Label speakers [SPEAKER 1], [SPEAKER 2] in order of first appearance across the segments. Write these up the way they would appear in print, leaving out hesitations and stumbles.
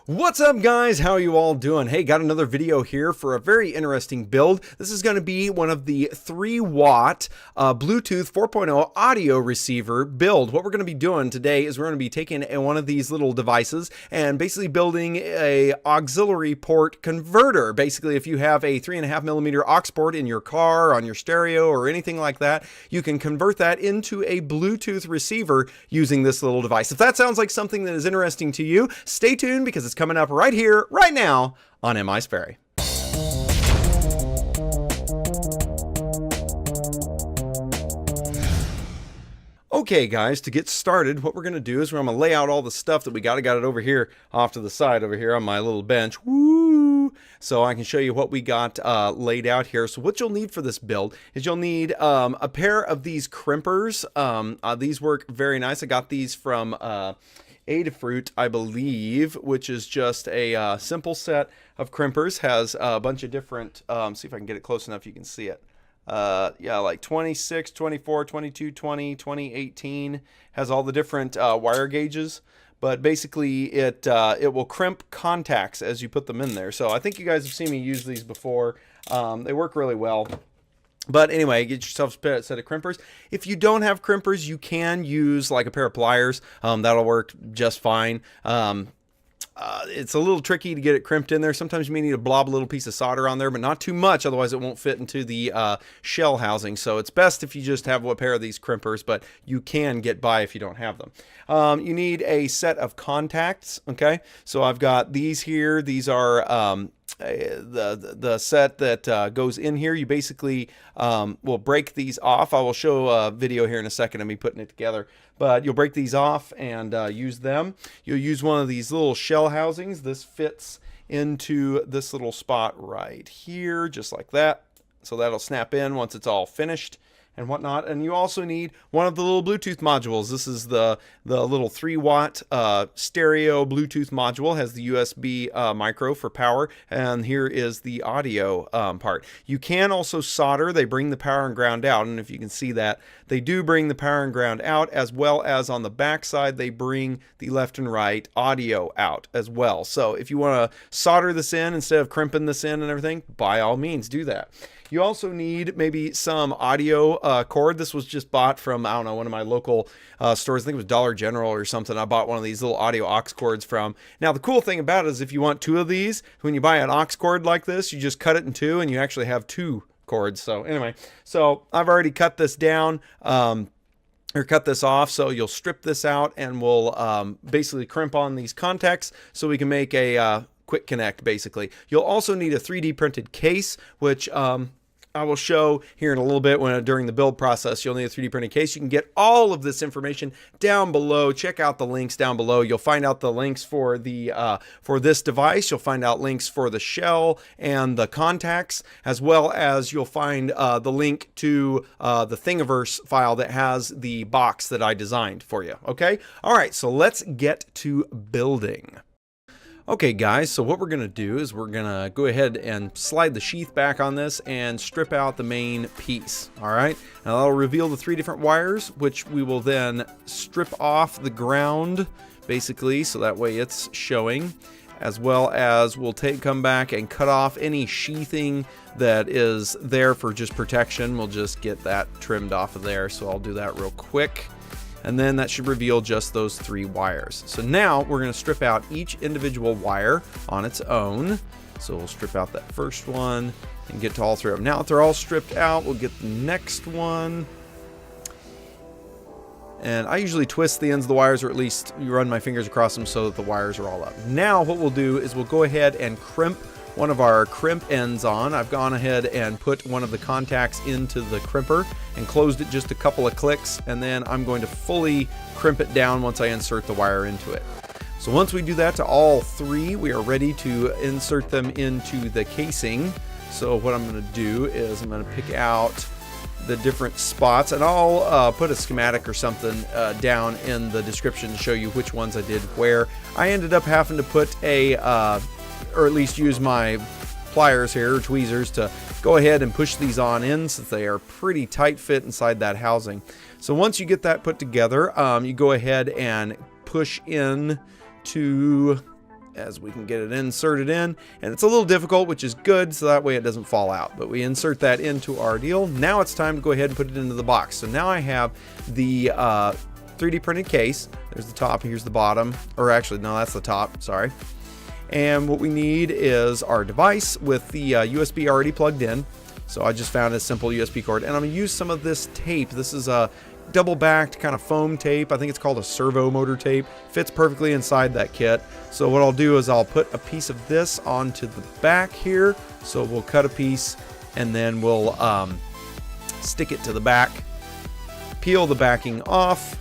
[SPEAKER 1] What's up, guys? How are you all doing? Hey, got another video here for a very interesting build. This is going to be one of the 3-watt Bluetooth 4.0 audio receiver build. What we're going to be doing today is we're going to be taking one of these little devices and basically building a auxiliary port converter. Basically, if you have a 3.5mm aux port in your car, on your stereo, or anything like that, you can convert that into a Bluetooth receiver using this little device. If that sounds like something that is interesting to you, stay tuned because it's coming up right here, right now on MI Sperry. Okay, guys, to get started, what we're going to do is I'm going to lay out all the stuff that we got. I got it over here off to the side over here on my little bench. Woo! So I can show you what we got laid out here. So what you'll need for this build is you'll need a pair of these crimpers. These work very nice. I got these from Adafruit, I believe, which is just a simple set of crimpers. Has a bunch of different, see if I can get it close enough you can see it. Yeah, like 26, 24, 22, 20, 20, 18. Has all the different wire gauges. But basically, it will crimp contacts as you put them in there. So I think you guys have seen me use these before. They work really well. But anyway, get yourself a set of crimpers. If you don't have crimpers, you can use like a pair of pliers. That'll work just fine. It's a little tricky to get it crimped in there. Sometimes you may need to blob a little piece of solder on there, but not too much, otherwise it won't fit into the shell housing. So it's best if you just have a pair of these crimpers, but you can get by if you don't have them. You need a set of contacts, okay? So I've got these here. These are the set that goes in here. You basically will break these off. I will show a video here in a second of me putting it together, but you'll break these off and use them. You'll use one of these little shell housings. This fits into this little spot right here, just like that. So that'll snap in once it's all finished and whatnot. And you also need one of the little Bluetooth modules. This is the little 3-watt stereo Bluetooth module. Has the USB micro for power, and here is the audio part. You can also solder. They bring the power and ground out, and if you can see that, they do bring the power and ground out, as well as on the back side they bring the left and right audio out as well. So if you want to solder this in instead of crimping this in and everything, by all means do that. You also need maybe some audio cord. This was just bought from, I don't know, one of my local stores. I think it was Dollar General or something. I bought one of these little audio aux cords from. Now, the cool thing about it is if you want 2 of these, when you buy an aux cord like this, you just cut it in 2 and you actually have 2 cords. So anyway, so I've already cut this down. Or cut this off, so you'll strip this out and we'll basically crimp on these contacts so we can make a quick connect. Basically, you'll also need a 3D printed case, which I will show here in a little bit during the build process. You'll need a 3D printed case. You can get all of this information down below. Check out the links down below. You'll find out the links for the for this device. You'll find out links for the shell and the contacts, as well as you'll find the link to the Thingiverse file that has the box that I designed for you. Okay? All right, so let's get to building. Okay, guys, so what we're going to do is we're going to go ahead and slide the sheath back on this and strip out the main piece. All right, now that'll reveal the 3 different wires, which we will then strip off the ground basically, so that way it's showing, as well as we'll come back and cut off any sheathing that is there for just protection. We'll just get that trimmed off of there, so I'll do that real quick. And then that should reveal just those 3 wires. So now we're going to strip out each individual wire on its own. So we'll strip out that first one and get to all 3 of them. Now that they're all stripped out, we'll get the next one. And I usually twist the ends of the wires, or at least you run my fingers across them so that the wires are all up. Now what we'll do is we'll go ahead and crimp one of our crimp ends on. I've gone ahead and put one of the contacts into the crimper and closed it just a couple of clicks, and then I'm going to fully crimp it down once I insert the wire into it. So once we do that to all 3, we are ready to insert them into the casing. So what I'm going to do is I'm going to pick out the different spots, and I'll put a schematic or something down in the description to show you which ones I did where. I ended up having to put a or at least use my pliers here, or tweezers, to go ahead and push these on in, since they are pretty tight fit inside that housing. So once you get that put together, you go ahead and push in to as we can get it inserted in. And it's a little difficult, which is good, so that way it doesn't fall out. But we insert that into our deal. Now it's time to go ahead and put it into the box. So now I have the 3D printed case. There's the top, here's the bottom. Or actually, no, that's the top, sorry. And what we need is our device with the USB already plugged in. So I just found a simple USB cord, and I'm going to use some of this tape. This is a double-backed kind of foam tape. I think it's called a servo motor tape. Fits perfectly inside that kit. So what I'll do is I'll put a piece of this onto the back here. So we'll cut a piece, and then we'll stick it to the back, peel the backing off,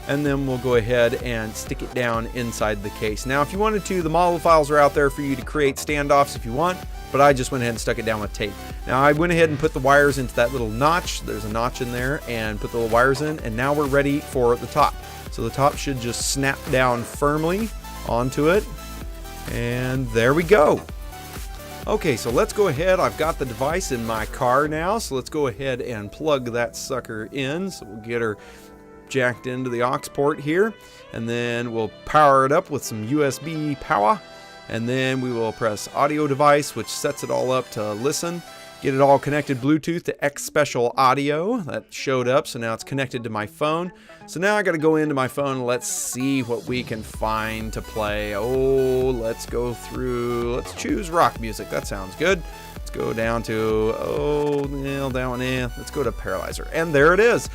[SPEAKER 1] and then we'll go ahead and stick it down inside the case. Now, if you wanted to, the model files are out there for you to create standoffs if you want, but I just went ahead and stuck it down with tape. Now, I went ahead and put the wires into that little notch. There's a notch in there, and put the little wires in, and now we're ready for the top. So the top should just snap down firmly onto it, and there we go. Okay, so let's go ahead. I've got the device in my car now, so let's go ahead and plug that sucker in. So we'll get her jacked into the aux port here, and then we'll power it up with some USB power, and then we will press audio device, which sets it all up to listen. Get it all connected Bluetooth to X Special Audio. That showed up, so now it's connected to my phone. So now I got to go into my phone and let's see what we can find to play. Oh, let's go through. Let's choose rock music. That sounds good. Let's go down to, oh, nail that one in. Let's go to Paralyzer, and there it is.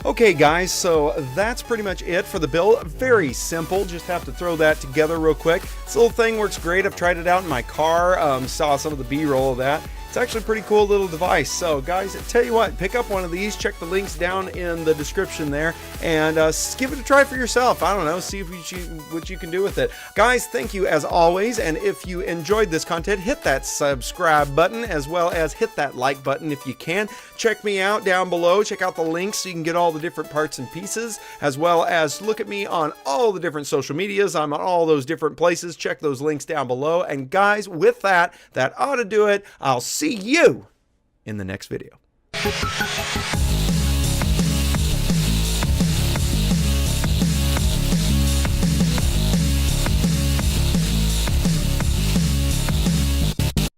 [SPEAKER 1] Okay guys, so that's pretty much it for the build. Very simple, just have to throw that together real quick. This little thing works great. I've tried it out in my car, saw some of the B-roll of that. It's actually a pretty cool little device. So guys, I tell you what, pick up one of these, check the links down in the description there, and give it a try for yourself. I don't know, see if what you can do with it. Guys, thank you as always, and if you enjoyed this content, hit that subscribe button, as well as hit that like button if you can. Check me out down below, check out the links so you can get all the different parts and pieces, as well as look at me on all the different social medias. I'm on all those different places. Check those links down below. And guys, with that ought to do it. I'll see you in the next video.